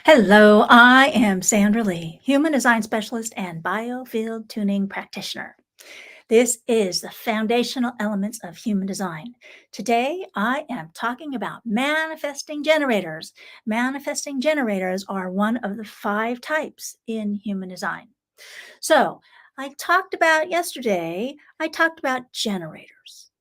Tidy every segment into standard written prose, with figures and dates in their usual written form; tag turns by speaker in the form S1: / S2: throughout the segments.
S1: Hello, I am Sandra Lee, Human Design Specialist and Biofield Tuning Practitioner. This is the foundational elements of human design. Today, I am talking about manifesting generators. Manifesting generators are one of the 5 types in human design. So, I talked about generators.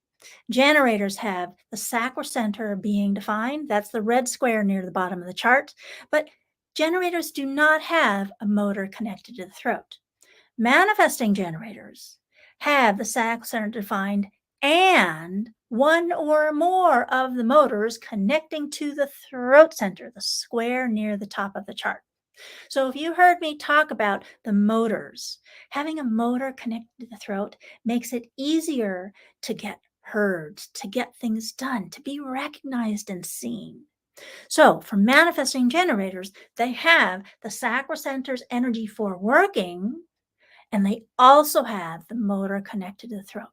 S1: Generators have the sacrocenter being defined. That's the red square near the bottom of the chart. But generators do not have a motor connected to the throat. Manifesting generators have the sacrocenter defined and one or more of the motors connecting to the throat center, the square near the top of the chart. So if you heard me talk about the motors, having a motor connected to the throat makes it easier to get heard, to get things done, to be recognized and seen. So for manifesting generators, they have the sacrocenter's energy for working, and they also have the motor connected to the throat.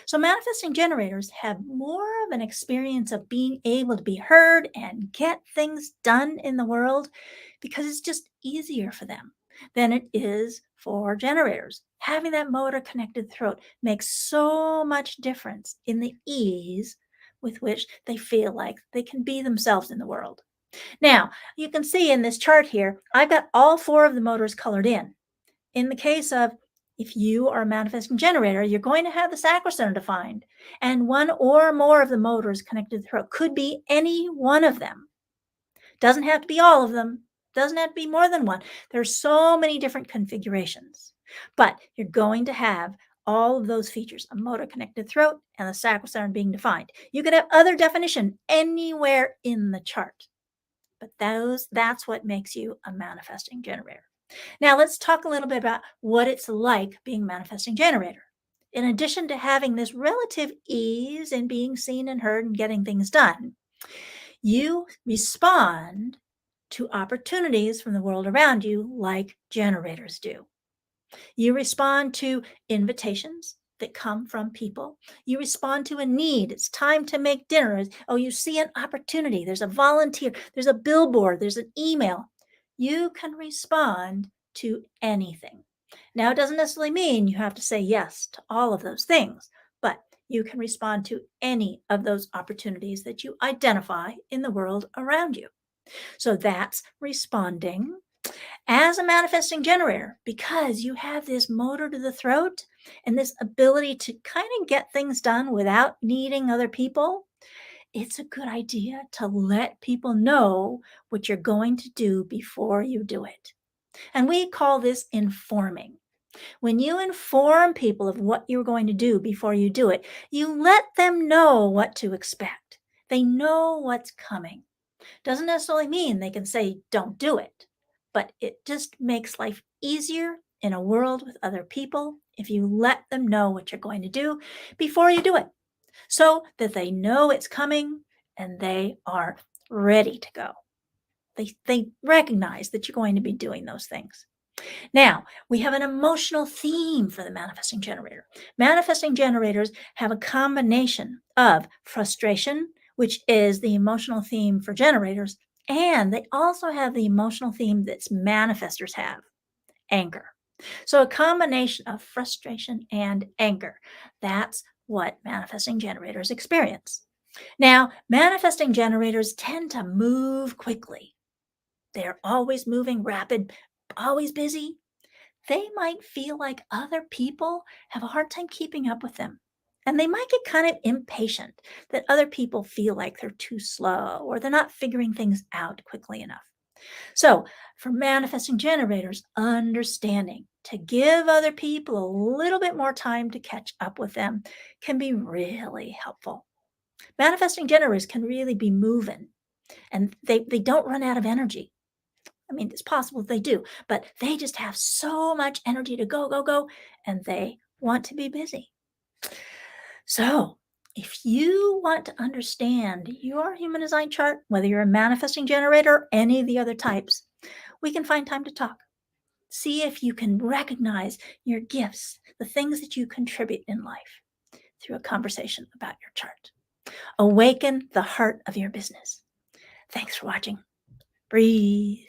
S1: So manifesting generators have more of an experience of being able to be heard and get things done in the world because it's just easier for them than it is for generators. Having that motor connected to the throat makes so much difference in the ease with which they feel like they can be themselves in the world. Now, you can see in this chart here, I've got all 4 of the motors colored in. In the case of if you are a manifesting generator, you're going to have the sacrocenter defined, and one or more of the motors connected to the throat. Could be any one of them. Doesn't have to be all of them. Doesn't have to be more than one. There's so many different configurations, but you're going to have all of those features, a motor connected throat and the sacrocenter being defined. You could have other definition anywhere in the chart, but that's what makes you a manifesting generator. Now let's talk a little bit about what it's like being a manifesting generator. In addition to having this relative ease in being seen and heard and getting things done, you respond to opportunities from the world around you like generators do. You respond to invitations that come from people. You respond to a need. It's time to make dinner. Oh, you see an opportunity. There's a volunteer. There's a billboard. There's an email. You can respond to anything. Now, it doesn't necessarily mean you have to say yes to all of those things, but you can respond to any of those opportunities that you identify in the world around you. So that's responding as a manifesting generator because you have this motor to the throat and this ability to kind of get things done without needing other people. It's a good idea to let people know what you're going to do before you do it. And we call this informing. When you inform people of what you're going to do before you do it, you let them know what to expect. They know what's coming. Doesn't necessarily mean they can say, don't do it, but it just makes life easier in a world with other people if you let them know what you're going to do before you do it so that they know it's coming and they are ready to go. They recognize that you're going to be doing those things. Now, we have an emotional theme for the manifesting generator. Manifesting generators have a combination of frustration, which is the emotional theme for generators, and they also have the emotional theme that manifestors have, anger. So a combination of frustration and anger. That's what manifesting generators experience. Now, manifesting generators tend to move quickly. They're always moving rapid, always busy. They might feel like other people have a hard time keeping up with them. And they might get kind of impatient that other people feel like they're too slow or they're not figuring things out quickly enough. So, for manifesting generators, understanding to give other people a little bit more time to catch up with them can be really helpful. Manifesting generators can really be moving and they don't run out of energy. I mean, it's possible they do, but they just have so much energy to go, go, go, and they want to be busy. So, if you want to understand your human design chart, whether you're a manifesting generator or any of the other types, we can find time to talk. See if you can recognize your gifts, the things that you contribute in life through a conversation about your chart. Awaken the heart of your business. Thanks for watching. Breathe.